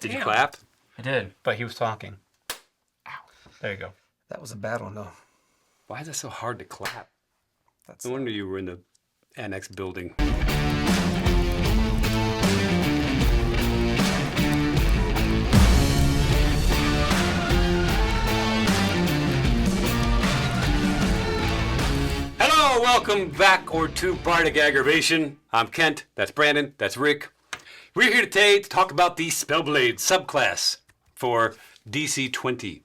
Did you clap? I did, but he was talking. Ow. There you go. That was a bad one, though. Why is it so hard to clap? That's No wonder you were in the annex building. Hello, welcome back or to Bardicaggravation. I'm Kent, that's Brandon, that's Rick. We're here today to talk about the Spellblade subclass for DC20.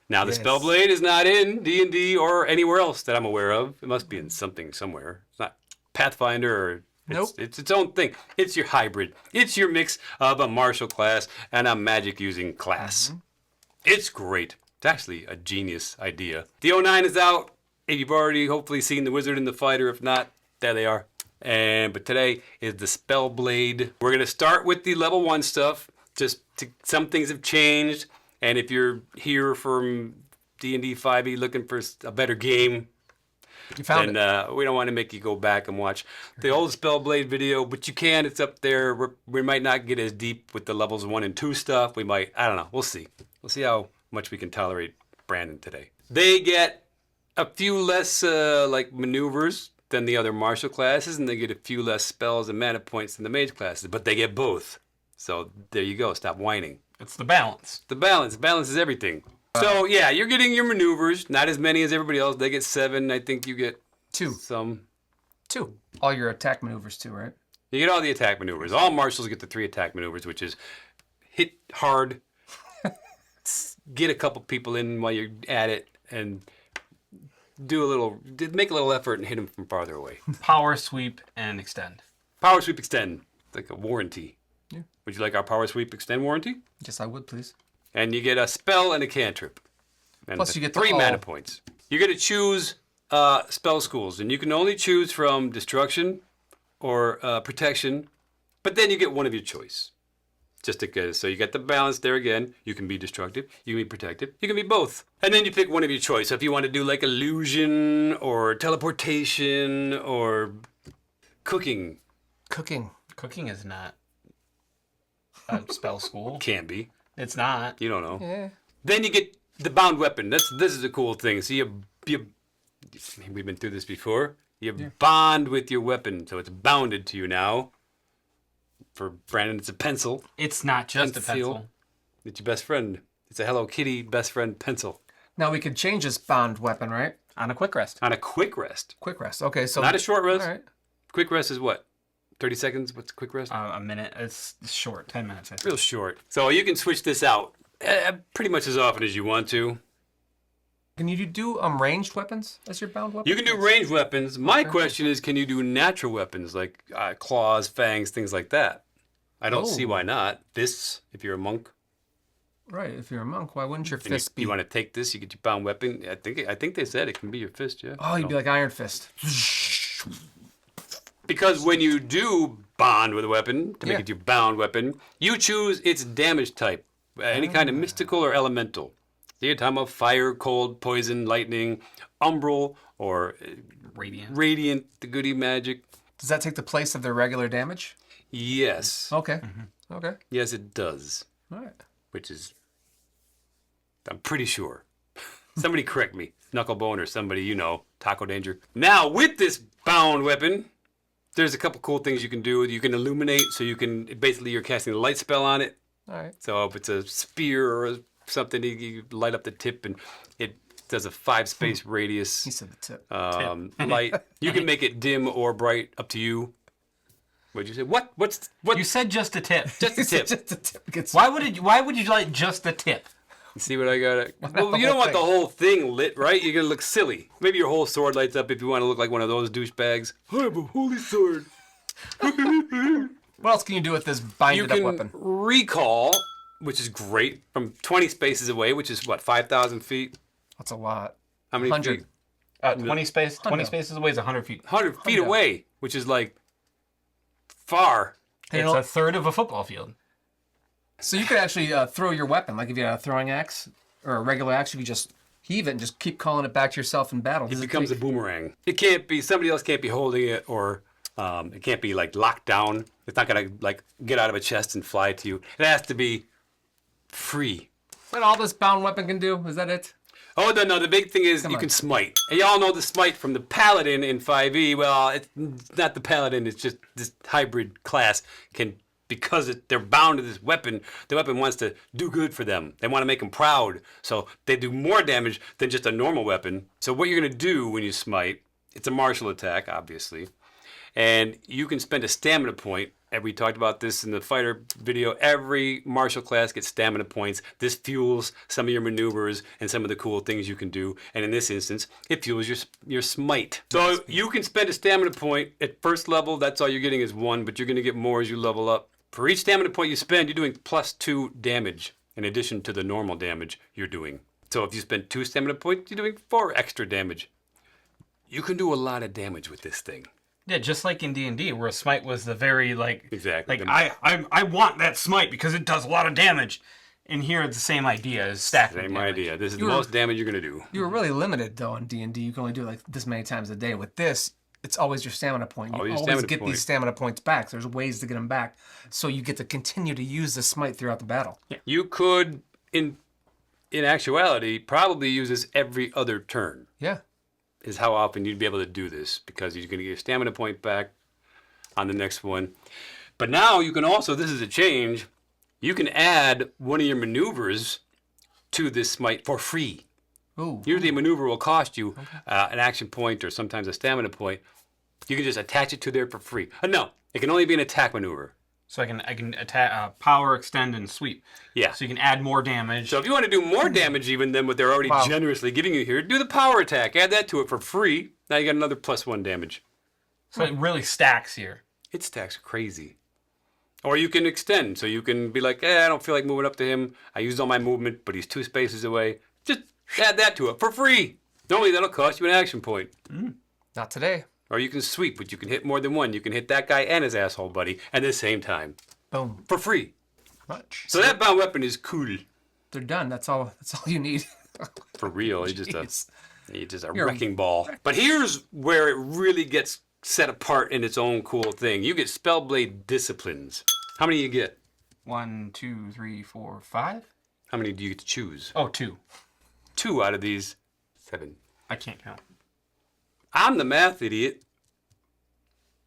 Now, the Spellblade is not in D&D or anywhere else that I'm aware of. It must be in something somewhere. It's not Pathfinder or... It's its own thing. It's your hybrid. It's your mix of a martial class and a magic-using class. Mm-hmm. It's great. It's actually a genius idea. The 09 is out. If you've already hopefully seen The Wizard and the Fighter, if not, there they are. But today is the Spellblade. We're going to start with the level 1 stuff. Some things have changed. And if you're here from D&D 5e looking for a better game, you found it. We don't want to make you go back and watch the old Spellblade video, but you can. It's up there. We might not get as deep with the levels 1 and 2 stuff. We might. I don't know. We'll see. We'll see how much we can tolerate Brandon today. They get a few less maneuvers than the other martial classes, and they get a few less spells and mana points than the mage classes, but they get both. So there you go. Stop whining. It's the balance. The balance. Balance is everything. So yeah, you're getting your maneuvers. Not as many as everybody else. They get 7. I think you get 2. Some. 2. All your attack maneuvers too, right? You get all the attack maneuvers. All martials get the 3 attack maneuvers, which is hit hard, get a couple people in while you're at it, and make a little effort and hit them from farther away. Power sweep and extend. Power sweep extend. It's like a warranty. Yeah. Would you like our power sweep extend warranty? Yes, I would, please. And you get a spell and a cantrip. And plus you get 3 mana points. You're going to choose spell schools, and you can only choose from destruction or protection, but then you get one of your choice. So you get the balance there again. You can be destructive, you can be protective, you can be both. And then you pick one of your choice. So if you want to do like illusion or teleportation or cooking. Cooking is not a spell school. Can be. It's not. You don't know. Yeah. Then you get the bound weapon. This is a cool thing. So we've been through this before. You bond with your weapon, so it's bounded to you now. For Brandon, it's a pencil. It's not just a pencil. It's your best friend. It's a Hello Kitty best friend pencil. Now we could change this bound weapon, right? On a quick rest. On a quick rest. Quick rest. Okay, so not a short rest. All right. Quick rest is what? 30 seconds? What's a quick rest? A minute. It's short. 10 minutes. I think. Real short. So you can switch this out pretty much as often as you want to. Can you do ranged weapons as your bound weapon? You can do ranged weapons. My question is, can you do natural weapons like claws, fangs, things like that? I don't see why not. Fists, if you're a monk. Right, if you're a monk, why wouldn't your fist be? You want to take this, you get your bound weapon. I think they said it can be your fist, yeah. Oh, you'd be like Iron Fist. Because when you do bond with a weapon, to make it your bound weapon, you choose its damage type. Any kind of mystical or elemental. So you're talking about fire, cold, poison, lightning, umbral, or radiant, the goody magic. Does that take the place of their regular damage? Yes. Okay. Okay. Yes, it does. All right. Which is, I'm pretty sure. Somebody correct me. Knucklebone or somebody, Taco Danger. Now, with this bound weapon, there's a couple cool things you can do. You can illuminate, so you're casting a light spell on it. All right. So if it's a spear or something, you light up the tip and it does a 5-space radius. He said the tip. Light. You can make it dim or bright, up to you. What'd you say? What? You said just a tip. Just a tip. Just a tip. Why would you like just the tip? You see what I got? Well, you don't want the whole thing lit, right? You're gonna look silly. Maybe your whole sword lights up if you want to look like one of those douchebags. I have a holy sword. What else can you do with this binded up weapon? You can recall, which is great, from 20 spaces away, which is what, 5,000 feet? That's a lot. How many 100. feet? 20 spaces away is 100 feet. 100 feet away, which is like far. It's a third of a football field. So you could actually throw your weapon, like if you had a throwing axe or a regular axe, you could just heave it and just keep calling it back to yourself in battle. It becomes a boomerang. It can't be, somebody else can't be holding it, or it can't be like locked down. It's not gonna like get out of a chest and fly to you. It has to be free. Is that all this bound weapon can do? Is that it? Oh, no, the big thing is you can smite. And y'all know the smite from the Paladin in 5e. Well, it's not the Paladin, it's just this hybrid class can, because they're bound to this weapon, the weapon wants to do good for them. They want to make them proud. So they do more damage than just a normal weapon. So what you're going to do when you smite, it's a martial attack, obviously. And you can spend a stamina point. And we talked about this in the fighter video. Every martial class gets stamina points. This fuels some of your maneuvers and some of the cool things you can do. And in this instance, it fuels your smite. So you can spend a stamina point at first level. That's all you're getting is 1, but you're going to get more as you level up. For each stamina point you spend, you're doing +2 damage in addition to the normal damage you're doing. So if you spend 2 stamina points, you're doing 4 extra damage. You can do a lot of damage with this thing. Yeah, just like in D&D, where a smite was the very, Exactly. I want that smite because it does a lot of damage. And here, it's the same idea as stacking Same damage. idea. This is the most damage you're going to do. You were really limited, though, in D&D. You can only do like this many times a day. With this, it's always your stamina point. You always get these stamina points back. There's ways to get them back. So you get to continue to use the smite throughout the battle. Yeah. You could, in actuality, probably use this every other turn. Yeah. Is how often you'd be able to do this, because you're going to get your stamina point back on the next one. But now you can also, this is a change, you can add one of your maneuvers to this smite for free. Ooh. Usually a maneuver will cost you an action point or sometimes a stamina point. You can just attach it to there for free. No, it can only be an attack maneuver. So I can attack, power, extend, and sweep. Yeah. So you can add more damage. So if you want to do more damage even than what they're already generously giving you here, do the power attack. Add that to it for free. Now you got another +1 damage. So it really stacks here. It stacks crazy. Or you can extend. So you can be like, I don't feel like moving up to him. I used all my movement, but he's 2 spaces away. Just add that to it for free. Only that'll cost you an action point. Not today. Or you can sweep, but you can hit more than one. You can hit that guy and his asshole buddy at the same time. Boom. For free. Much. So that bound weapon is cool. They're done. That's all you need. For real. He's Jeez. just a wrecking ball. But here's where it really gets set apart in its own cool thing. You get Spellblade disciplines. How many do you get? 1, 2, 3, 4, 5. How many do you get to choose? Oh, 2. 2 out of these 7. I can't count. I'm the math idiot.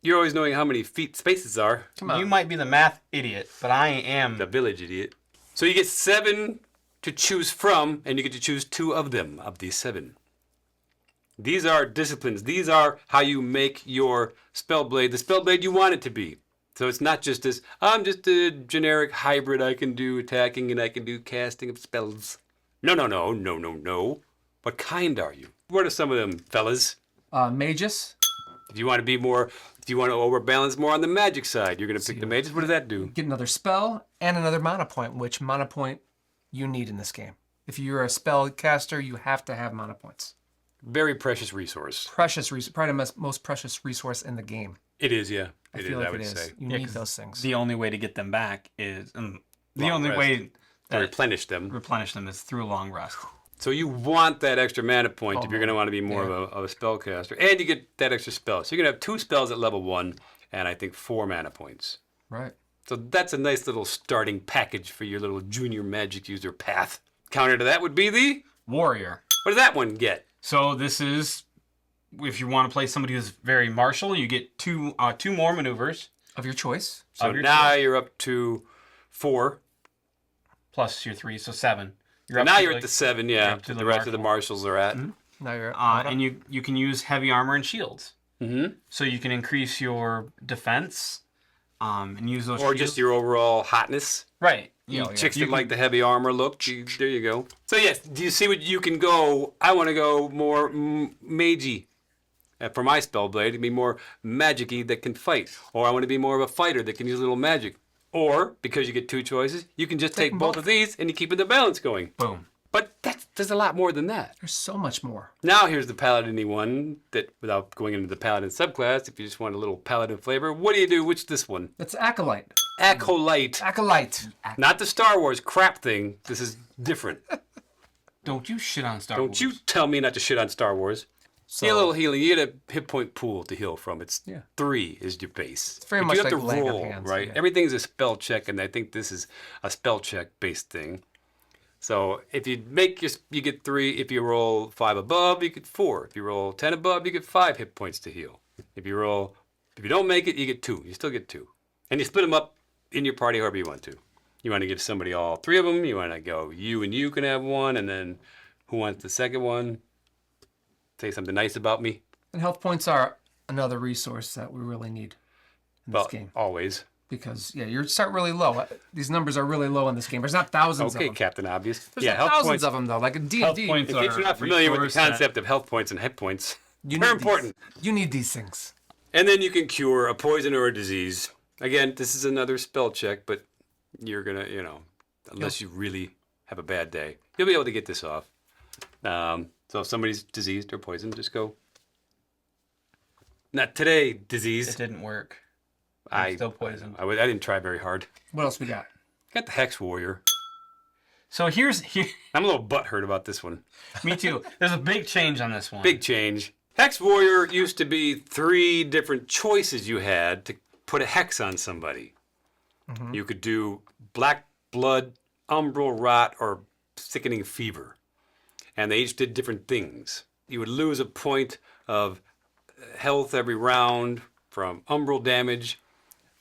You're always knowing how many spaces are. Come on. You might be the math idiot, but I am The village idiot. So you get 7 to choose from, and you get to choose 2 of them, of these 7. These are disciplines. These are how you make your Spellblade the Spellblade you want it to be. So it's not just this, I'm just a generic hybrid. I can do attacking and I can do casting of spells. No. What kind are you? What are some of them, fellas? Magus. If you want to overbalance more on the magic side, you're going to pick the mages. What does that do? Get another spell and another mana point, which mana point you need in this game. If you're a spell caster, you have to have mana points. Very precious resource. Precious resource, probably the most precious resource in the game. It is, yeah. I feel like it is. You need those things. The only way to get them back is Long rest. To replenish them. Is through a long rest. So you want that extra mana point if you're going to want to be more of a spellcaster. And you get that extra spell. So you're going to have 2 spells at level 1 and I think 4 mana points. Right. So that's a nice little starting package for your little junior magic user path. Counter to that would be the Warrior. What does that one get? So this is, if you want to play somebody who's very martial, you get 2 more maneuvers. Of your choice. So now you're up to 4. Plus your 3, so 7. You're at the 7, yeah. to The rest of the marshals are at. Now you're and you can use heavy armor and shields. Mm-hmm. So you can increase your defense and use those Or shields. just your overall hotness. Right. Chicks that like the heavy armor look. There you go. So yes, do you see what you can go? I want to go more magey. For my Spellblade, to be more magic-y that can fight. Or I want to be more of a fighter that can use a little magic. Or, because you get 2 choices, you can just take both of these and you keep the balance going. Boom. But there's a lot more than that. There's so much more. Now here's the Paladin-y one that, without going into the Paladin subclass, if you just want a little Paladin flavor, what do you do? Which this one? That's Acolyte. Acolyte. Acolyte. Not the Star Wars crap thing. This is different. Don't you shit on Star Wars. Don't you tell me not to shit on Star Wars. So, Get a little healing. You get a hit point pool to heal from. It's Yeah. 3 is your base. It's very But much you have like to laying on roll, hands, right? yeah. Everything is a spell check, and I think this is a spell check based thing. So if you make you get 3. If you roll 5 above, you get 4. If you roll 10 above, you get 5 hit points to heal. If you don't make it, you get 2. You still get 2. And you split them up in your party however you want to. You want to give somebody all 3 of them. You want to go, you and you can have 1, and then who wants the second one? Say something nice about me. And health points are another resource that we really need in this game. Always. Because, you start really low. These numbers are really low in this game. There's not thousands of them. Okay, Captain Obvious. There's not thousands of them, though. Like a D&D. Points If you're not familiar with the concept of health points and hit points, they're important. You need these things. And then you can cure a poison or a disease. Again, this is another spell check, but you're going to, unless you really have a bad day, you'll be able to get this off. So if somebody's diseased or poisoned, just go. Not today, disease. It didn't work. I'm still poisoned. I didn't try very hard. What else we got? Got the Hex Warrior. So here. I'm a little butthurt about this one. Me too. There's a big change on this one. Big change. Hex Warrior used to be 3 different choices you had to put a hex on somebody. Mm-hmm. You could do Black Blood, Umbral Rot, or Sickening Fever. And they each did different things. You would lose a point of health every round from Umbral damage,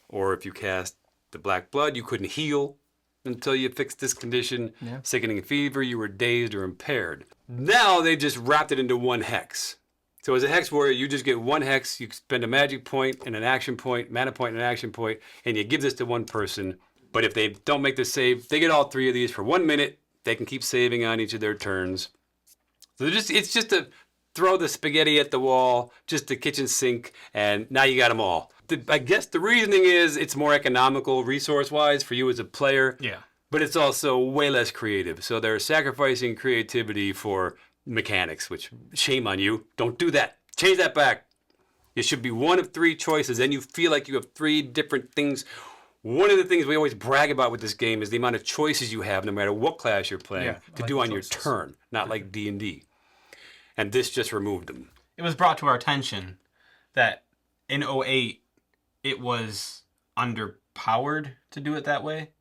or if you cast the Black Blood, you couldn't heal until you fixed this condition. Yeah. Sickening Fever, you were dazed or impaired. Now they just wrapped it into 1 hex. So as a Hex Warrior, you just get 1 hex, you spend a magic point and an action point, mana point and an action point, and you give this to 1 person. But if they don't make the save, they get all 3 of these for 1 minute. They can keep saving on each of their turns. So it's just to throw the spaghetti at the wall, just the kitchen sink, and now you got them all. I guess the reasoning is it's more economical resource-wise for you as a player. Yeah. But it's also way less creative. So they're sacrificing creativity for mechanics, which shame on you. Don't do that. Change that back. It should be 1 of 3 choices. Then you feel like you have 3 different things. One of the things we always brag about with this game is the amount of choices you have, no matter what class you're playing, to do on your turn, not like D&D. And this just removed them. It was brought to our attention that in 08, it was underpowered to do it that way.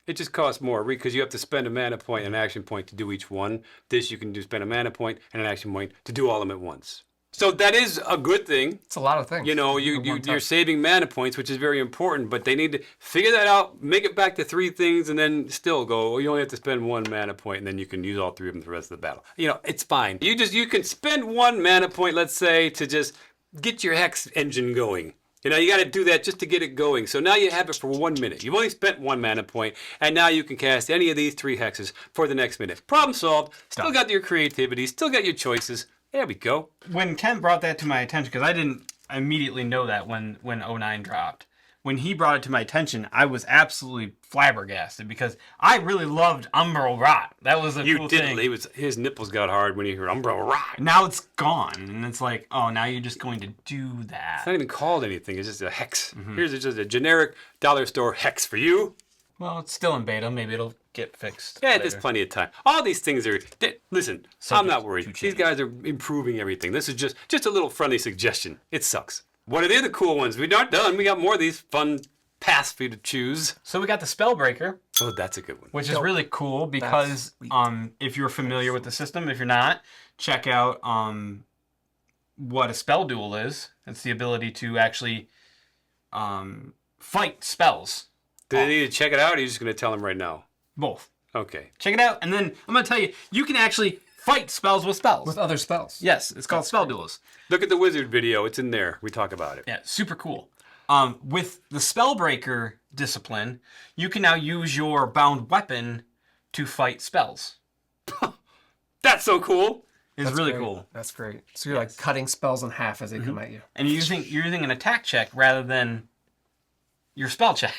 It just costs more because you have to spend a mana point and an action point to do each one. This you can spend a mana point and an action point to do all of them at once. So that is a good thing. It's a lot of things. You're saving mana points, which is very important, but they need to figure that out, make it back to 3 things, and then still go, you only have to spend 1 mana point, and then you can use all 3 of them for the rest of the battle. It's fine. You can spend 1 mana point, let's say, to just get your hex engine going. You got to do that just to get it going. So now you have it for 1 minute. You've only spent 1 mana point, and now you can cast any of these 3 hexes for the next minute. Problem solved. Still got your creativity. Still got your choices. There we go. When Ken brought that to my attention, because I didn't immediately know that when 09 dropped. When he brought it to my attention, I was absolutely flabbergasted because I really loved Umbral Rot. That was a cool thing. His nipples got hard when he heard Umbral Rot. Now it's gone, and it's like, oh, now you're just going to do that. It's not even called anything. It's just a hex. Mm-hmm. Here's just a generic dollar store hex for you. Well, it's still in beta. Maybe it'll get fixed. Yeah, there's plenty of time. All these things are... Listen, I'm not worried. These guys are improving everything. This is just a little friendly suggestion. It sucks. What are the other cool ones? We're not done. We got more of these fun paths for you to choose. So we got the Spellbreaker. Oh, that's a good one. Which is really cool because if you're familiar with the system, if you're not, check out what a spell duel is. It's the ability to actually fight spells. Do they need to check it out, or are you just going to tell them right now? Both. Okay. Check it out, and then I'm going to tell you, you can actually fight spells with spells. With other spells. Yes, it's called Spell Duels. Look at the wizard video. It's in there. We talk about it. Yeah, super cool. With the Spellbreaker discipline, you can now use your bound weapon to fight spells. That's so cool. It's really cool. That's great. So you're like cutting spells in half as they come at you. And you're using an attack check rather than your spell check.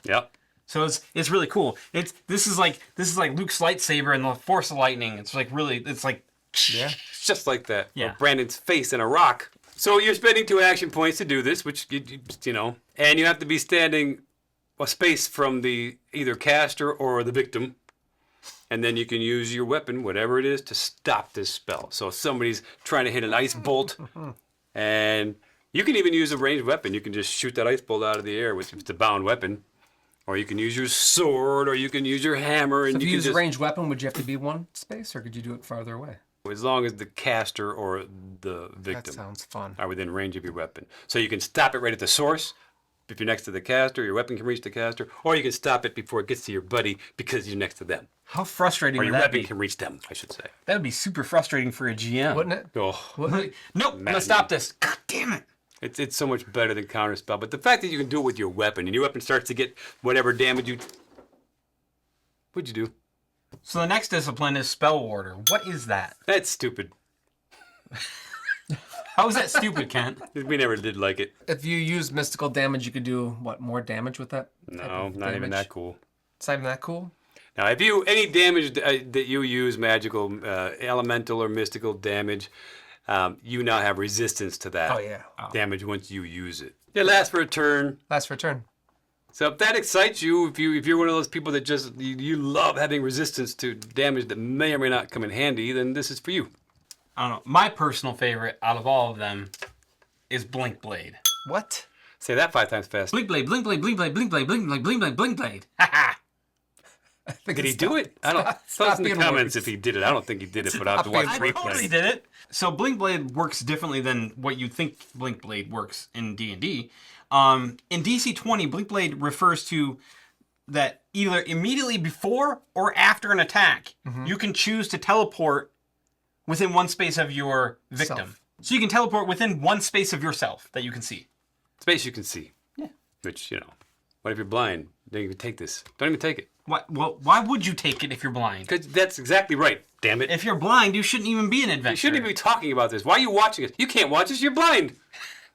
Yep. So it's really cool. This is like Luke's lightsaber and the Force of Lightning. It's like it's just like that. Yeah. Or Brandon's face in a rock. So you're spending 2 action points to do this, which and you have to be standing a space from the either caster or the victim, and then you can use your weapon, whatever it is, to stop this spell. So if somebody's trying to hit an ice bolt, and you can even use a ranged weapon. You can just shoot that ice bolt out of the air with the bound weapon. Or you can use your sword, or you can use your hammer, and If you can use just, a ranged weapon, would you have to be one space, or could you do it farther away? as long as the caster or the That victim sounds fun. are within range of your weapon. So you can stop it right at the source. If you're next to the caster, your weapon can reach the caster, or you can stop it before it gets to your buddy because you're next to them. How frustrating Or would your that weapon be? can reach them, I should say. That would be super frustrating for a GM. Wouldn't it? Oh, Wouldn't it? Nope, I'm gonna stop this. God damn it. it's so much better than counterspell. But the fact that you can do it with your weapon, and your weapon starts to get whatever damage you... What'd you do? So the next discipline is Spell Warder. What is that? That's stupid. How is that stupid, Kent? We never did like it. If you use mystical damage, you could do, what, more damage with that? type No, of not even damage? that cool. It's not even that cool? Now, if you any damage that you use, magical, elemental, or mystical damage, you now have resistance to that Oh, yeah. damage once you use it. It lasts for a turn. Last return. So if that excites you, if you're one of those people that just you love having resistance to damage that may or may not come in handy, then this is for you. I don't know. My personal favorite out of all of them is Blink Blade. What? Say that 5 times fast. Blink Blade, Blink Blade, Blink Blade, Blink Blade, Blink Blade, Blink Blade, Blink Blade. Ha ha! Did he do it? I don't. Tell stop us in the being comments worried. if he did it. I don't think he did it, but I'll have to watch being the I replay. totally did it. So Blink Blade works differently than what you think Blink Blade works in D&D. In DC20, Blink Blade refers to that either immediately before or after an attack, you can choose to teleport within one space of your victim. Self. So you can teleport within one space of yourself that you can see. Space you can see. Yeah. Which, what if you're blind? Don't even take this. Don't even take it. Why would you take it if you're blind? Because that's exactly right, damn it. If you're blind, you shouldn't even be an You adventurer. shouldn't even be talking about this. Why are you watching it? You can't watch this. You're blind.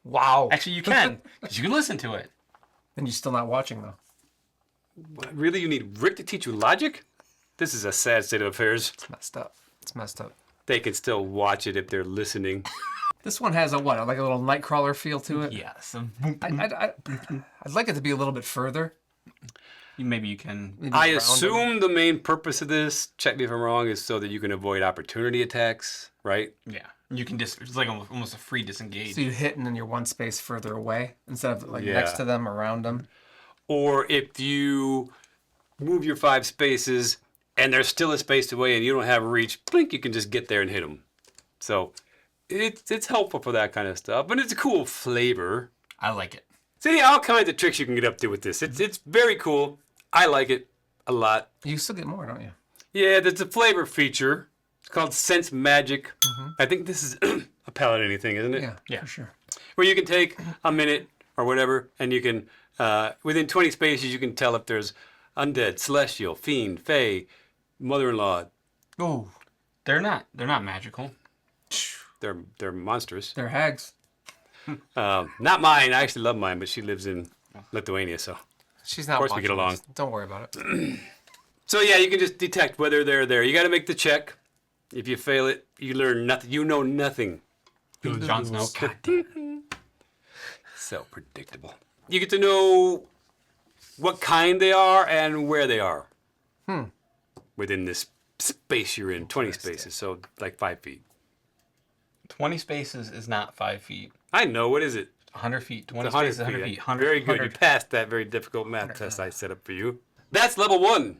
Wow. Actually, you can, because you can listen to it. Then you're still not watching, though. What, really? You need Rick to teach you logic? This is a sad state of affairs. It's messed up. It's messed up. They can still watch it if they're listening. This one has a what? Like a little Nightcrawler feel to it? Yes. I'd like it to be a little bit further. Maybe you can. Maybe I around assume the main purpose of this, check me if I'm wrong, is so that you can avoid opportunity attacks, right? Yeah. You can it's like almost a free disengage. So you hit and then you're one space further away instead of like Yeah. next to them, around them. Or if you move your 5 spaces and there's still a space away and you don't have reach, blink, you can just get there and hit them. So it's helpful for that kind of stuff, but it's a cool flavor. I like it. See, all kinds of tricks you can get up to with this. It's very cool. I like it a lot. You still get more, don't you? Yeah, there's a flavor feature. It's called Sense Magic. I think this is a Paladin thing, isn't it? Yeah. for sure. Where you can take a minute or whatever, and you can, within 20 spaces, you can tell if there's undead, celestial, fiend, fae, mother-in-law. Oh, They're not magical. They're monstrous. they're hags. Not mine. I actually love mine, but she lives in Lithuania, so. She's not. Of course we get watching along. this. Don't worry about it. So yeah, you can just detect whether they're there. You got to make the check. If you fail it, you learn nothing. You know nothing. Jon Snow. God damn. So predictable. You get to know what kind they are and where they are. Within this space you're in, 20 spaces, so like 5 feet. 20 spaces is not 5 feet. I know. What is it? 100 feet. 20 It's 100 spaces, 100 feet. 100, Very good. You 100. passed that very difficult math test I set up for you. That's level 1.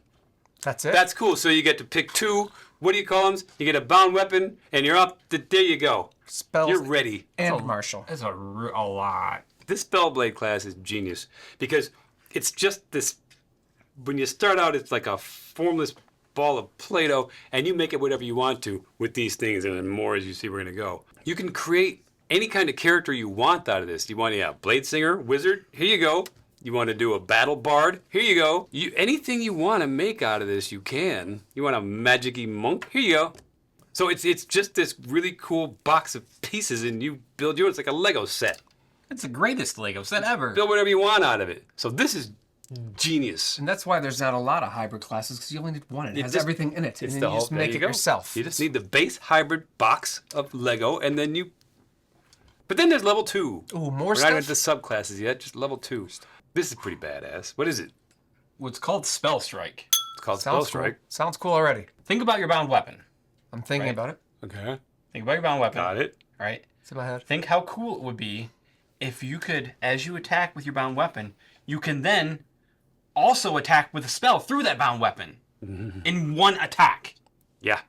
That's it. That's cool. So you get to pick 2. What do you call them? You get a bound weapon, and you're up. There you go. Spells You're ready. and martial. That's a lot. This Spellblade class is genius because it's just this. When you start out, it's like a formless ball of Play-Doh, and you make it whatever you want to with these things, and then more as you see we're gonna go. You can create any kind of character you want out of this. You want to have blade singer, wizard? Here you go. You want to do a battle bard? Here you go. Anything you want to make out of this, you can. You want a magic-y monk? Here you go. So it's just this really cool box of pieces, and you build yours. It's like a Lego set. It's the greatest Lego set ever. Build whatever you want out of it. So this is genius. And that's why there's not a lot of hybrid classes because you only need one. It has just- everything in it, and It's then the you whole. just There make you it go. yourself. You just need the base hybrid box of Lego, and then you. But then there's level 2. Ooh, more We're not stuff. even at the subclasses yet. Just level 2. This is pretty badass. What is it? What's called Spell Strike. It's called Sounds Spell Strike. cool. Sounds cool already. Think about your bound weapon. I'm thinking Right. about it. Okay. Think about your bound weapon. Got it. Right? It's in my head. Think how cool it would be if you could, as you attack with your bound weapon, you can then also attack with a spell through that bound weapon in one attack. Yeah.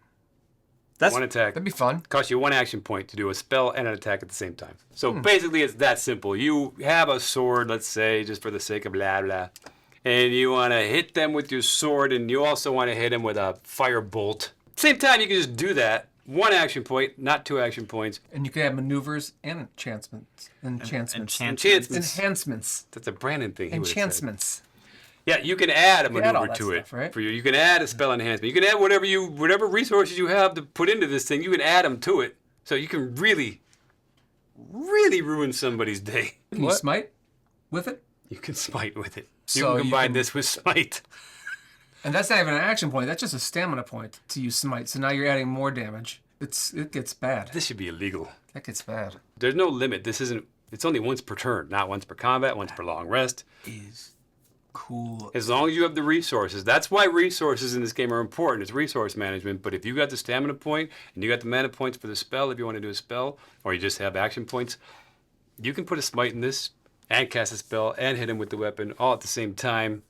That's One attack. That'd be fun. Costs you 1 action point to do a spell and an attack at the same time. So basically, it's that simple. You have a sword, let's say, just for the sake of blah, blah, and you want to hit them with your sword, and you also want to hit them with a fire bolt. Same time, you can just do that. 1 action point, not 2 action points. And you can have maneuvers and enhancements. Enhancements. That's a Brandon thing. He would've said. Enhancements. Yeah, you can add a can add all maneuver that to it. stuff, right? For you can add a spell enhancement. You can add whatever resources you have to put into this thing. You can add them to it, so you can really, really ruin somebody's day. Can you smite with it? You can smite with it. So You can you combine can- this with smite. And that's not even an action point. That's just a stamina point to use smite. So now you're adding more damage. It gets bad. This should be illegal. That gets bad. There's no limit. This isn't. It's only once per turn, not once per combat, once per long rest. is cool. As long as you have the resources. That's why resources in this game are important. It's resource management. But if you got the stamina point and you got the mana points for the spell, if you want to do a spell, or you just have action points, you can put a smite in this and cast a spell and hit him with the weapon all at the same time.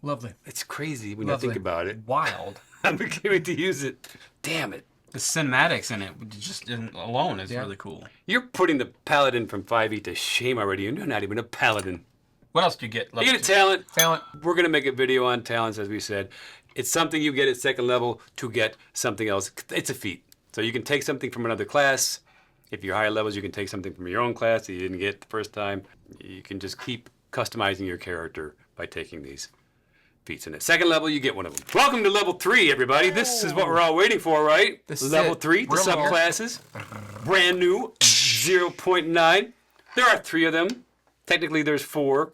Lovely. It's crazy when Lovely. you think about it. Wild. I'm beginning to use it. Damn it. The cinematics in it just alone is really cool. You're putting the paladin from 5e to shame already. You're not even a paladin. What else do you get? You get a talent. Talent. We're going to make a video on talents, as we said. It's something you get at second level to get something else. It's a feat. So you can take something from another class. If you're higher levels, you can take something from your own class that you didn't get the first time. You can just keep customizing your character by taking these feats. And at second level, you get one of them. Welcome to level 3, everybody. This is what we're all waiting for, right? This is level it. 3, the We're almost- subclasses. Brand new, 0.9. There are 3 of them. Technically, there's 4.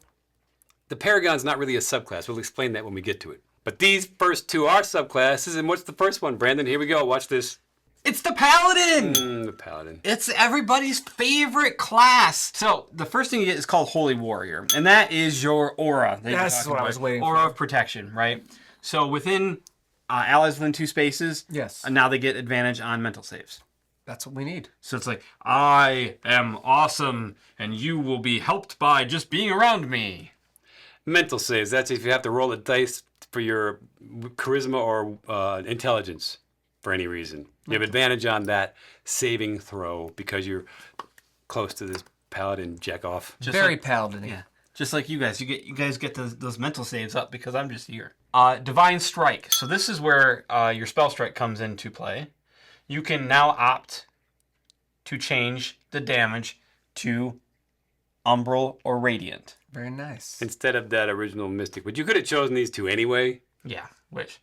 The Paragon's not really a subclass. We'll explain that when we get to it. But these first 2 are subclasses. And what's the first one, Brandon? Here we go. Watch this. It's the Paladin! The Paladin. It's everybody's favorite class. So the first thing you get is called Holy Warrior, and that is your aura. that you're That's talking what I about. was waiting Aura for. of protection, right? So within allies within 2 spaces, Yes. now they get advantage on mental saves. That's what we need. So it's like, I am awesome, and you will be helped by just being around me. Mental saves. That's if you have to roll a dice for your charisma or intelligence for any reason. You have advantage on that saving throw because you're close to this paladin jack-off. Just Very like, paladin-y. yeah, just like you guys. You guys get those mental saves up because I'm just here. Divine Strike. So this is where your spell strike comes into play. You can now opt to change the damage to Umbral or Radiant. Very nice. Instead of that original Mystic. But you could have chosen these 2 anyway. Yeah, which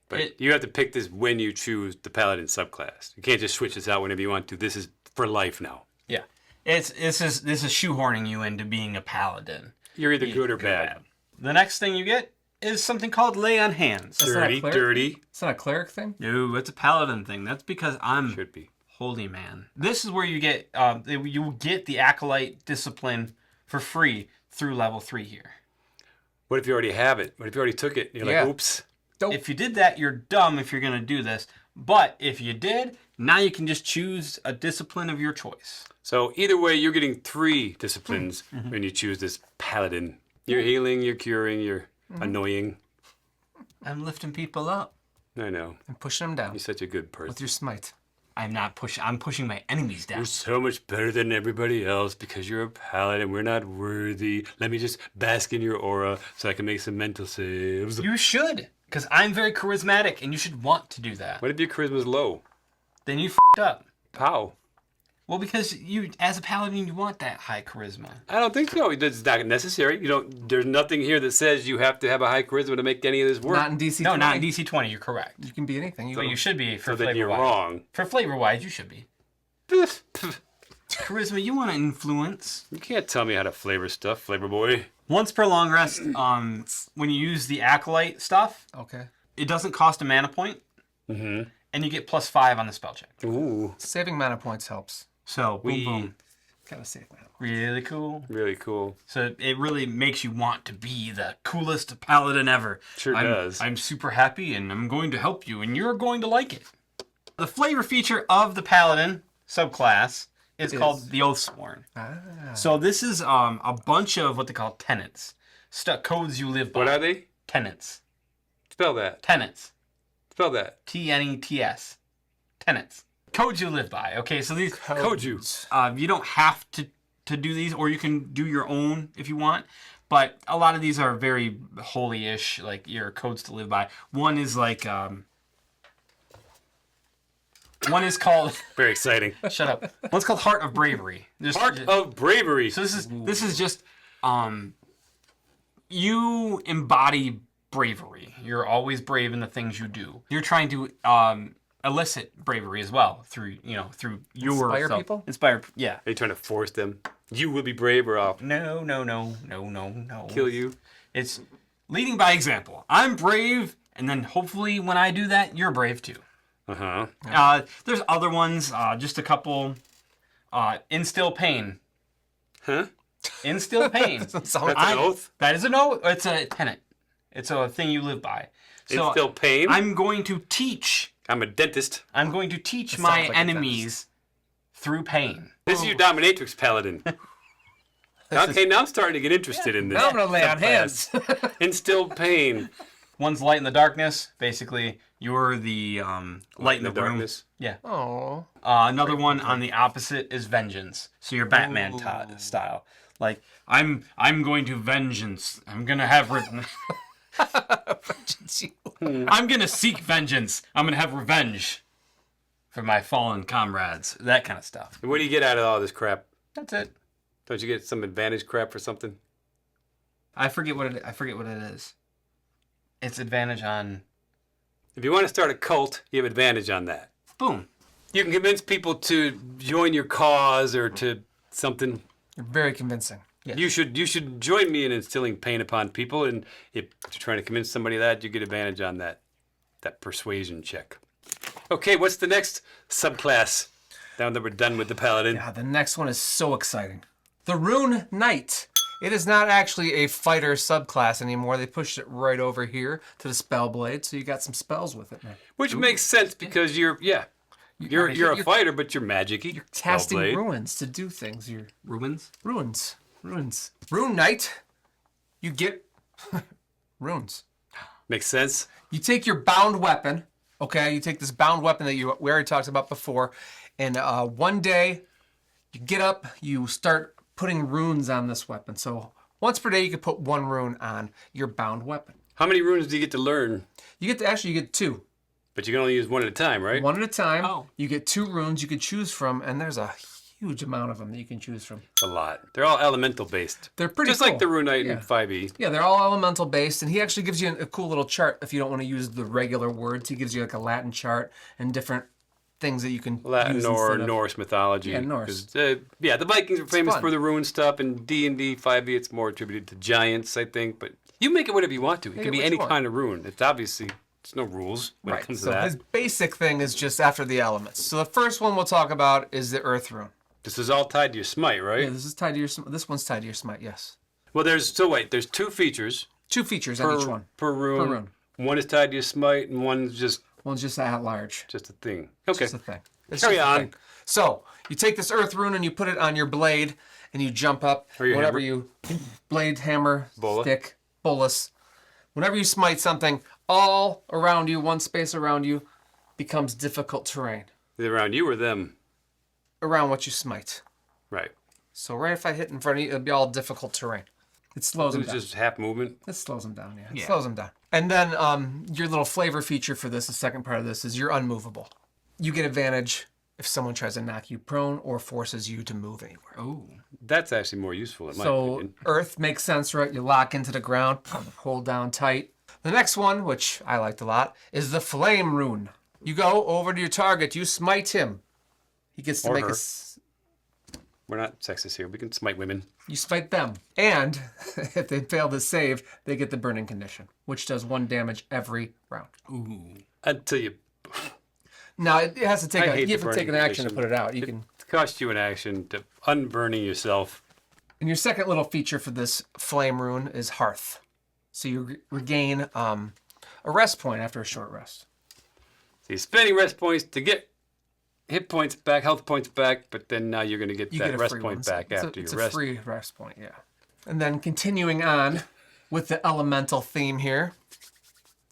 But you have to pick this when you choose the Paladin subclass. You can't just switch this out whenever you want to. This is for life now. yeah, this is shoehorning you into being a paladin. You're either good or bad. The next thing you get is something called Lay on Hands. That's not a Dirty, cleric? dirty. It's not a cleric thing? No, it's a paladin thing. That's because I'm Should be. holy man. This is where you get the acolyte discipline for free through level 3 here. What if you already have it? What if you already took it? You're Yeah. like, oops. Dope. If you did that, you're dumb if you're going to do this. But if you did, now you can just choose a discipline of your choice. So either way, you're getting 3 disciplines Mm-hmm. when you choose this Paladin. You're healing, you're curing, you're annoying. I'm lifting people up. I know. And pushing them down You're such a good person. with your smite. I'm pushing my enemies down. You're so much better than everybody else because you're a paladin. We're not worthy. Let me just bask in your aura so I can make some mental saves. You should, because I'm very charismatic, and you should want to do that. What if your charisma's low? Then you f***ed up. How? Well, because you, as a paladin, you want that high charisma. I don't think so. It's not necessary. You don't. There's nothing here that says you have to have a high charisma to make any of this work. Not in DC20. No, not in DC20. You're correct. You can be anything. But you should be for so then flavor you're wise. wrong. For flavor wise, you should be. Charisma, you want to influence. You can't tell me how to flavor stuff, flavor boy. Once per long rest, when you use the acolyte stuff, Okay. it doesn't cost a mana point, and you get +5 on the spell check. Ooh, Saving mana points helps. So boom, boom, Gotta save mana. really cool. really cool. So it really makes you want to be the coolest paladin ever. Sure does. I'm super happy, and I'm going to help you, and you're going to like it. The flavor feature of the paladin subclass is called the Oathsworn. Ah. So this is a bunch of what they call tenets. codes you live by. What are they? Tenets. Spell that. Tenets. Spell that. Tenets. Tenets. Codes you live by. Okay, so these Code you. you don't have to do these, or you can do your own if you want. But a lot of these are very holy-ish, like your codes to live by. One is like, one is called. Very exciting. Shut up. One's called Heart of Bravery. Heart of Bravery. So this is just, you embody bravery. You're always brave in the things you do. You're trying to elicit bravery as well through your Inspire people? Inspire, yeah. Are you trying to force them? You will be brave or I'll No. kill you. It's leading by example. I'm brave, and then hopefully when I do that, you're brave too. Uh-huh. There's other ones, just a couple. Instill pain. Huh? Instill pain. That's an oath? That is an oath. It's a tenet. It's a thing you live by. So Instill pain? I'm going to teach. I'm a dentist. I'm going to teach my enemies through pain. This is your dominatrix paladin. Okay, now I'm starting to get interested in this. Now I'm going to lay on hands. Instill pain. One's light in the darkness. Basically, you're the light in the room. darkness. Yeah. Oh. Another one on the opposite is vengeance. So you're Batman style. Like I'm going to vengeance. I'm gonna have. I'm gonna seek vengeance. I'm gonna have revenge for my fallen comrades. That kind of stuff. And what do you get out of all this crap? That's it. Don't you get some advantage crap or something? I forget what it is. It's advantage on. If you want to start a cult, you have advantage on that. Boom. You can convince people to join your cause or to something. You're very convincing. Yes. You should join me in instilling pain upon people, and if you're trying to convince somebody that, you get advantage on that persuasion check. Okay, what's the next subclass? Now that we're done with the paladin. Yeah, the next one is so exciting. The Rune Knight. It is not actually a fighter subclass anymore. They pushed it right over here to the Spellblade, so you got some spells with it now. Which makes sense because you're a fighter, but you're magic-y. You're casting Spellblade. ruins to do things. You're Ruins. runes. Rune Knight. You get runes. Makes sense. You take your bound weapon. Okay, you take this bound weapon that we already talked about before, and one day you get up, you start putting runes on this weapon. So once per day, you can put one rune on your bound weapon. How many runes do you get to learn? You get two. But you can only use one at a time, right? One at a time. Oh. You get 2 runes you can choose from, and there's a huge amount of them that you can choose from. A lot. They're all elemental based. They're pretty Just cool. like the Rune Knight Yeah. in 5e. Yeah, they're all elemental based, and he actually gives you a cool little chart if you don't want to use the regular words. He gives you like a Latin chart and different things that you can Latin use or instead of... Norse mythology. Yeah, Norse. 'Cause, the Vikings were famous fun. for the rune stuff, and D&D 5e it's more attributed to giants, I think. But you make it whatever you want to. It Make can it be what any you want. kind of rune. It's obviously there's no rules when it Right, comes so to his that. basic thing is just after the elements. So the first one we'll talk about is the Earth Rune. This is all tied to your smite, right? Yeah, this one's tied to your smite, yes. Well, there's 2 features 2 features on each one. per rune. Per rune. One is tied to your smite, and one's just One's just at large. a thing. Okay. It's a thing. It's Carry just a on. thing. So you take this Earth Rune and you put it on your blade, and you jump up. Or your whatever hammer. blade, hammer, Bola. stick, bolus. Whenever you smite something, all around you, one space around you, becomes difficult terrain Is it around you or them? around what you smite. Right. So right if I hit in front of you, it'll be all difficult terrain. It slows them It's down. just half movement. It slows them down, yeah. It Yeah. slows them down. And then your little flavor feature for this, the second part of this, is you're unmovable. You get advantage if someone tries to knock you prone or forces you to move anywhere. Oh. That's actually more useful in my So opinion. Earth makes sense, right? You lock into the ground, hold down tight. The next one, which I liked a lot, is the Flame Rune. You go over to your target, you smite him. He gets to Or make her. a... We're not sexist here. We can smite women. You smite them. And if they fail to save, they get the burning condition, which does 1 damage every round. Ooh. Until you... Now, it has to take I hate you the have to take an burning action to condition. put it out. You can... It costs you an action to unburning yourself. And your second little feature for this Flame Rune is Hearth. So you regain a rest point after a short rest. So you're spending rest points to get hit points back, health points back, but then now you're going to get You that get a rest free point one. back It's after it's your a rest. free rest point, yeah. And then continuing on, with the elemental theme here.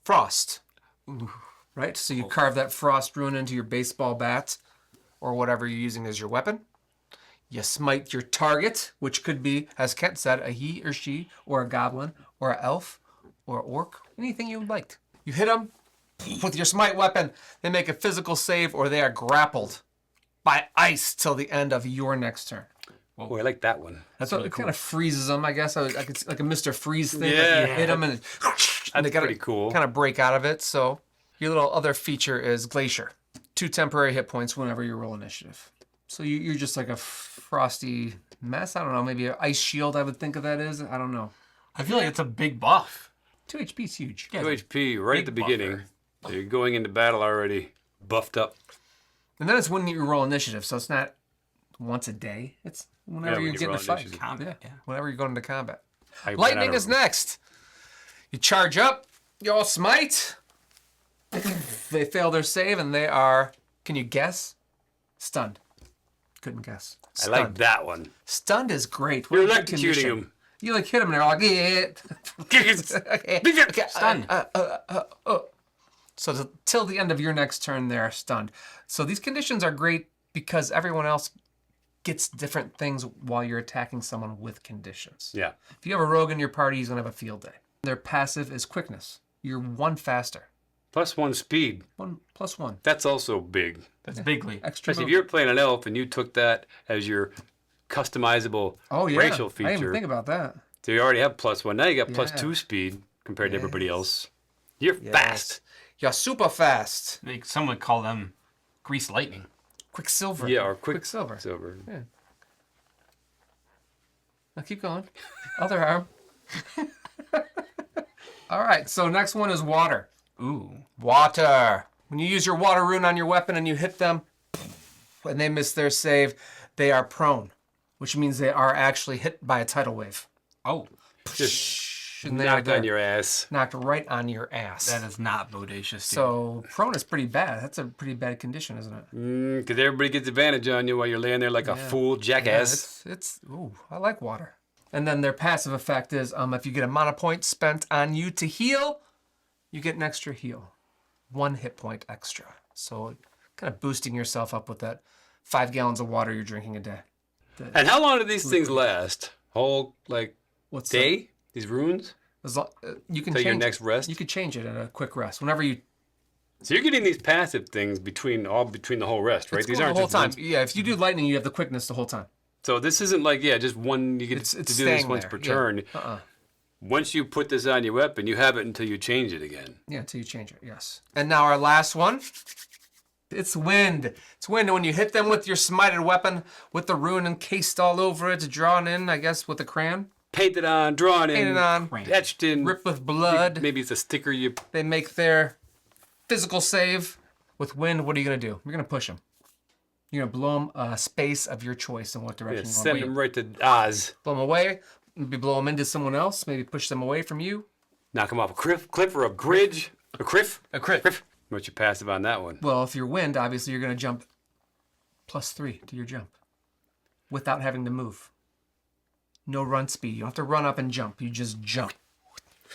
Frost. Right? So you carve that frost rune into your baseball bat or whatever you're using as your weapon. You smite your target, which could be, as Kent said, a he or she, or a goblin, or an elf, or orc, anything you would like. You hit them with your smite weapon. They make a physical save, or they are grappled by ice till the end of your next turn. Oh, I like that one. That's what it kind of freezes them, I guess. I could like a Mr. Freeze thing. Yeah. Like you hit them and they pretty cool. kind of break out of it. So your little other feature is Glacier. 2 temporary hit points whenever you roll initiative. So you're just like a frosty mess. I don't know. Maybe an ice shield, I would think of that as. I don't know. I feel like it's a big buff. 2 HP is huge. 2 HP right at the beginning. So you're going into battle already buffed up. And then it's when you roll initiative. So it's not once a day. It's whenever when you you get in a roll fight. initiative. Combat, yeah. Whenever you're going into combat. I ran Lightning out is of- next. You charge up, you all smite. They fail their save and they are, can you guess? Stunned. Couldn't guess. I Stunned. like that one. Stunned is great. What You're a good electrocuting condition. them. You like hit them and they're like, yeah. Stunned. So till the end of your next turn, they're stunned. So these conditions are great because everyone else gets different things while you're attacking someone with conditions. Yeah. If you have a rogue in your party, he's going to have a field day. Their passive is quickness. You're 1 faster. +1 speed. 1+1. That's also big. That's bigly. Extra Especially if move. you're playing an elf and you took that as your customizable racial I feature. didn't even think about that. So you already have +1. Now you got Yeah. +2 speed compared to everybody else. You're fast. You're super fast. Like, some would call them grease lightning. Quicksilver. Yeah, or Quicksilver. Silver. Yeah. Now keep going. Other arm. All right, so next one is water. Ooh. Water. When you use your water rune on your weapon and you hit them and they miss their save, they are prone, which means they are actually hit by a tidal wave. Oh, Just And they are knocked on dead. your ass. Knocked right on your ass. that is not bodacious. Dude. So prone is pretty bad. That's a pretty bad condition, isn't it? Because everybody gets advantage on you while you're laying there like a fool Yeah, jackass. ooh, I like water. And then their passive effect is if you get a mana point spent on you to heal, you get an extra heal. 1 hit point extra. So kind of boosting yourself up with that 5 gallons of water you're drinking a day. And how long do these things last? Whole, like, What's day? These runes? You can Till change your it. next rest? You could change it at a quick rest. Whenever you So you're getting these passive things between the whole rest, right? it's These cool aren't the whole just time. ones- Yeah, if you do lightning, you have the quickness the whole time. So this isn't like, just one, you get It's to do this staying once there, per yeah. turn. Once you put this on your weapon, you have it until you change it again. Yeah, until you change it, yes. And now our last one. It's wind. It's wind. And when you hit them with your smited weapon, with the rune encased all over it, drawn in, I guess, with a crayon, Painted on, drawn in, painted on, etched in. ripped with blood. Maybe it's a sticker you... They make their physical save. With wind, what are you going to do? You're going to push them. You're going to blow them a space of your choice in what direction you want Send to them right to Oz. blow them away. Maybe blow them into someone else. Maybe push them away from you. Knock them off a cliff or a bridge. A criff? a crit. Criff. What's your passive on that one? Well, if you're wind, obviously you're going to jump +3 to your jump without having to move. No run speed. You don't have to run up and jump. You just jump.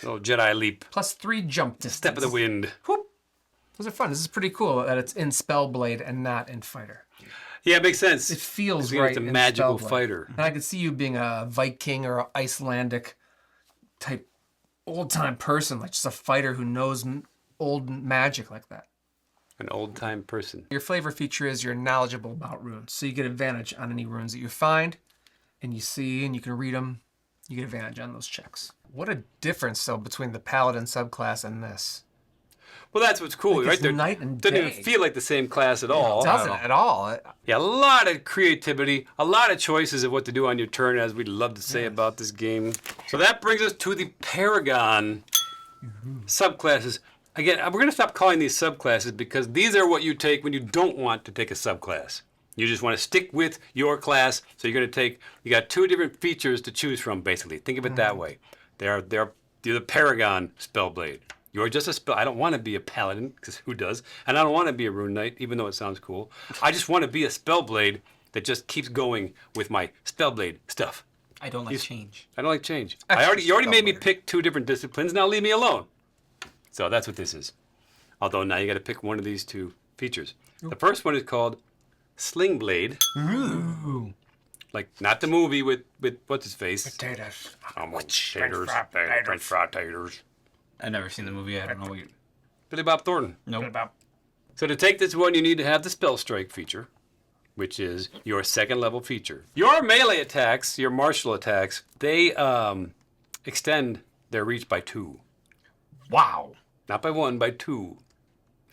Little Jedi leap. +3 jump distance. Step of the wind. Whoop. Those are fun. This is pretty cool that it's in Spellblade and not in Fighter. Yeah, it makes sense. It feels Because right. it's a in magical Spellblade. fighter. And I could see you being a Viking or an Icelandic type old-time person, like just a fighter who knows old magic like that. An old-time person. Your flavor feature is you're knowledgeable about runes, so you get advantage on any runes that you find and you see and you can read them. You get advantage on those checks. What a difference, though, between the Paladin subclass and this. Well, that's what's cool, Like right it's there. night and Doesn't day. even feel like the same class at all. It doesn't at all. Yeah, a lot of creativity, a lot of choices of what to do on your turn, as we'd love to say about this game. So that brings us to the Paragon subclasses. Again, we're going to stop calling these subclasses because these are what you take when you don't want to take a subclass. You just want to stick with your class, so you're going to take, you got 2 different features to choose from, basically. Think of it that way. You're the Paragon Spellblade. You're just a spell. I don't want to be a paladin, because who does? And I don't want to be a rune knight, even though it sounds cool. I just want to be a spellblade that just keeps going with my spellblade stuff. I don't like change. I don't like change. Extra You already made me Spellblade. pick 2 different disciplines. Now leave me alone. So that's what this is. Although now you got to pick one of these 2 features. The first one is called Sling Blade. Ooh. Like not the movie with what's his face. Potatoes. Taters, French fried taters. I've never seen the movie. I don't know what you... Billy Bob Thornton. Nope. So to take this one, you need to have the Spell Strike feature, which is your 2nd level feature. Your melee attacks, your martial attacks, they extend their reach by 2. Wow. Not by 1, by 2.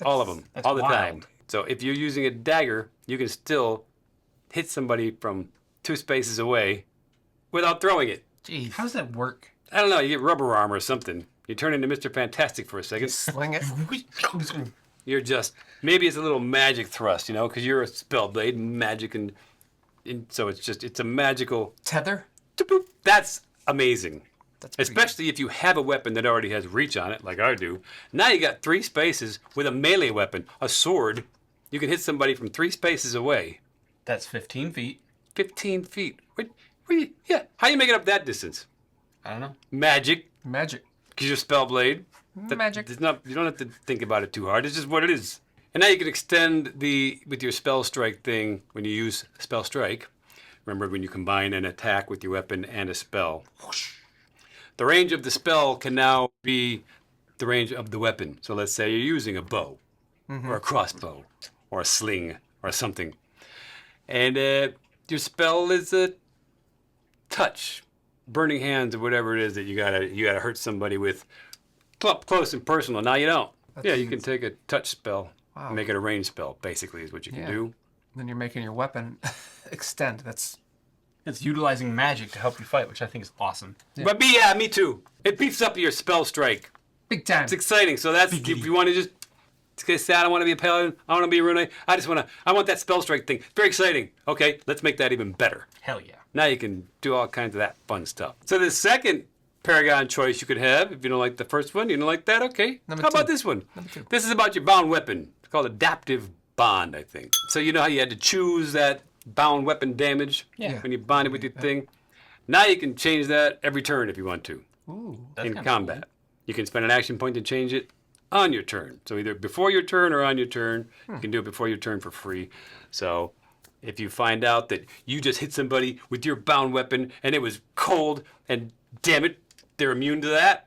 All of them, that's all the wild. time. So if you're using a dagger, you can still hit somebody from 2 spaces away without throwing it. Jeez. How does that work? I don't know, you get rubber arm or something. You turn into Mr. Fantastic for a second. Sling it. You're just, maybe it's a little magic thrust, you know, because you're a Spellblade, magic, and so it's a magical, Tether. that's amazing. That's pretty Especially if you have a weapon that already has reach on it, like I do. Now you got 3 spaces with a melee weapon, a sword. You can hit somebody from 3 spaces away. That's 15 feet. 15 feet. Yeah, how you making up that distance? I don't know. Magic, good. Magic. because you're Spellblade. Magic. It's not, you don't have to think about it too hard. It's just what it is. And now you can extend with your Spell Strike thing, when you use Spell Strike, remember when you combine an attack with your weapon and a spell, the range of the spell can now be the range of the weapon. So let's say you're using a bow, or a crossbow, or a sling, or something. And your spell is a touch, burning hands, or whatever it is that you gotta hurt somebody with, up close and personal. Now you don't. Yeah, you can take a touch spell, and make it a range spell. Basically, is what you can do. Then you're making your weapon extend. That's It's utilizing magic to help you fight, which I think is awesome. But me too. It beefs up your Spell Strike. big time. It's exciting. So that's if you want to just say, I don't want to be a paladin, I want to be a Rune, I want that Spell Strike thing. Very exciting. Okay, let's make that even better. Hell yeah. Now you can do all kinds of that fun stuff. So the second Paragon choice you could have, if you don't like the first one, you don't like that, okay. Number How about 2. this one? Number 2. This is about your bound weapon. It's called Adaptive Bond, I think. So you know how you had to choose that bound weapon damage when you bond it with your thing? Now you can change that every turn if you want to Ooh. That's in kinda combat. You can spend an action point to change it on your turn. So either before your turn or on your turn. You can do it before your turn for free. So if you find out that you just hit somebody with your bound weapon and it was cold and damn it, they're immune to that.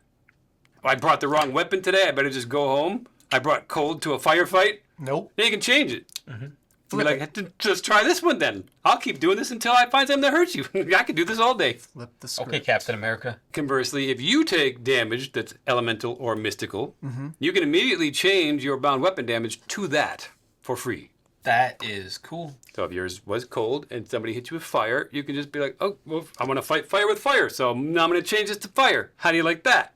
I brought the wrong weapon today. I better just go home. I brought cold to a firefight. Nope. Then you can change it. Be Flip like, just try this one then. I'll keep doing this until I find something that hurts you. I can do this all day. Flip the script. Okay, Captain America. Conversely, if you take damage that's elemental or mystical, you can immediately change your bound weapon damage to that for free. That is cool. So if yours was cold and somebody hit you with fire, you can just be like, oh, well, I want to fight fire with fire, so now I'm going to change this to fire. How do you like that?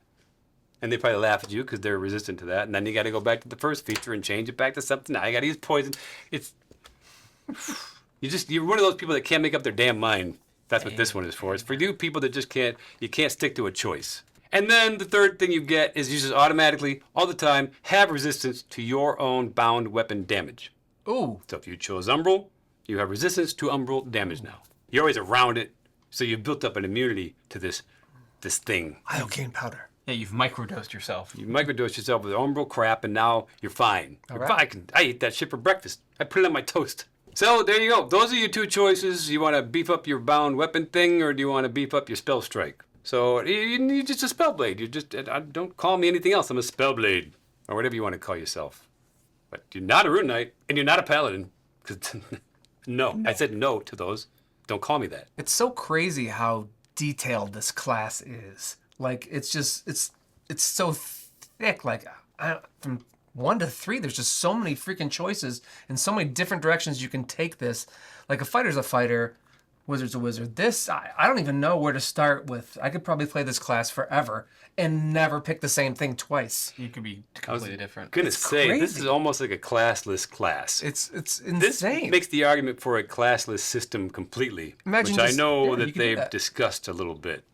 And they probably laugh at you because they're resistant to that. And then you got to go back to the first feature and change it back to something. Now you got to use poison. You're one of those people that can't make up their damn mind. That's what this one is for. It's for you people that just can't stick to a choice. And then the third thing you get is you just automatically, all the time, have resistance to your own bound weapon damage. Ooh. So if you chose Umbral, you have resistance to Umbral damage now. You're always around it, so you've built up an immunity to this thing. Iocane powder. Yeah, you've microdosed yourself. You microdose yourself with Umbral crap, and now you're fine. You're right. fine. I eat that shit for breakfast. I put it on my toast. So there you go. Those are your 2 choices. You want to beef up your bound weapon thing, or do you want to beef up your Spell Strike? So you're just a Spellblade. Don't call me anything else. I'm a Spellblade, or whatever you want to call yourself. But you're not a Rune Knight, and you're not a Paladin. No, I said no to those. Don't call me that. It's so crazy how detailed this class is. Like, it's just, it's so thick. Like, from 1 to 3, there's just so many freaking choices and so many different directions you can take this. Like, a fighter's a fighter, wizard's a wizard. This, I don't even know where to start with. I could probably play this class forever and never pick the same thing twice. You could be completely different. Gonna say this crazy. is almost like a classless class. It's This insane. makes the argument for a classless system completely, Imagine which I just- know yeah, you that could do they've that. discussed a little bit,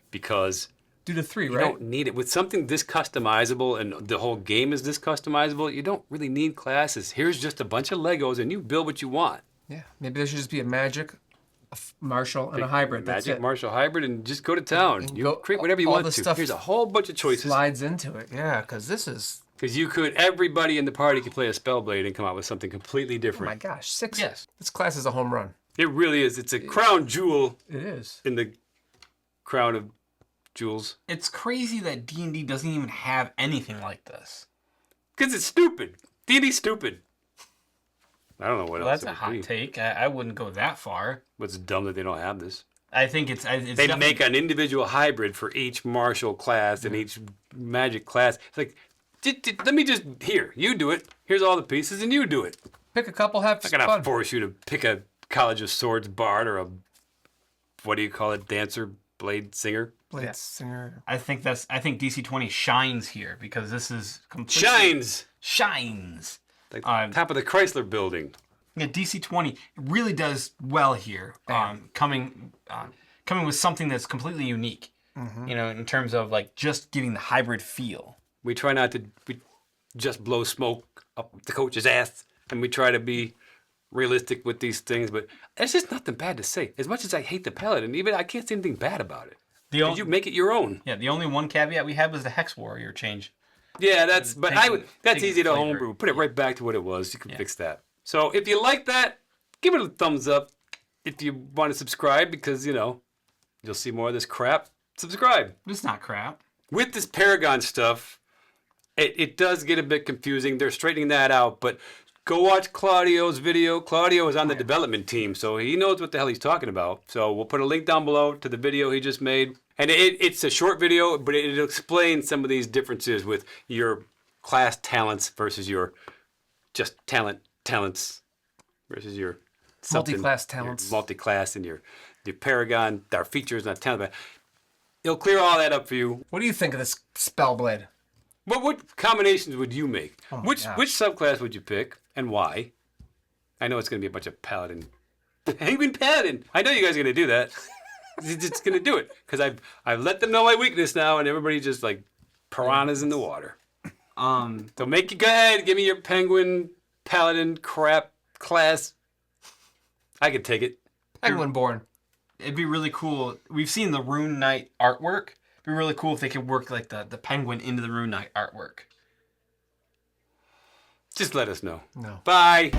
because Do to 3, you right? don't need it with something this customizable, and the whole game is this customizable. You don't really need classes. Here's just a bunch of Legos, and you build what you want. Yeah, maybe there should just be a magic, Martial and a hybrid. That's Magic it. Martial hybrid, and just go to town. And You go- create whatever you all want the to. stuff Here's a whole bunch of choices. Slides into it. Yeah, because this is. Because everybody in the party can play a Spellblade and come out with something completely Oh my different. gosh, 6. Yes. This class is a home run. It really is. It's a crown jewel It is. in the crown of jewels. It's crazy that D&D doesn't even have anything like this. Because it's stupid. D&D's stupid. I don't know what Well, else that's a it hot would be. take. I wouldn't go that far. What's dumb that they don't have this? I think it's They definitely- make an individual hybrid for each martial class and each magic class. It's like, let me just, you do it. Here's all the pieces and you do it. Pick a couple, have I'm not going fun. to force you to pick a College of Swords bard or a, what do you call it, dancer, blade singer. Blade singer. I think DC20 shines here because this is completely shines. Like Um, top of the Chrysler building. Yeah, DC20 really does well here. Coming with something that's completely unique. You know, in terms of like just giving the hybrid feel. We try not to just blow smoke up the coach's ass, and we try to be realistic with these things, but there's just nothing bad to say. As much as I hate the Paladin, even I can't say anything bad about it. Did you make it your own? Yeah, the only one caveat we had was the Hex Warrior change. Yeah, that's taking easy to flavor. homebrew. Put it right back to what it was. You can fix that. So if you like that, give it a thumbs up. If you want to subscribe, because you'll see more of this crap. Subscribe. It's not crap. With this Paragon stuff, it does get a bit confusing. They're straightening that out, but go watch Claudio's video. Claudio is on the development team, so he knows what the hell he's talking about. So we'll put a link down below to the video he just made. And it's a short video, but it explains some of these differences with your class talents versus your just talents versus your Multi-class talents. Your multi-class and your Paragon, our features, not talent. But it'll clear all that up for you. What do you think of this Spellblade? What combinations would you make? Which gosh. subclass would you pick and why? I know it's going to be a bunch of Paladin. Even Paladin. I know you guys are going to do that. It's going to do it because I've let them know my weakness now, and everybody just like piranhas in the water. So go ahead, give me your Penguin Paladin crap class. I could take it. Penguin born. It'd be really cool. We've seen the Rune Knight artwork. It'd be really cool if they could work like the penguin into the Rune Knight artwork. Just let us know. No. Bye.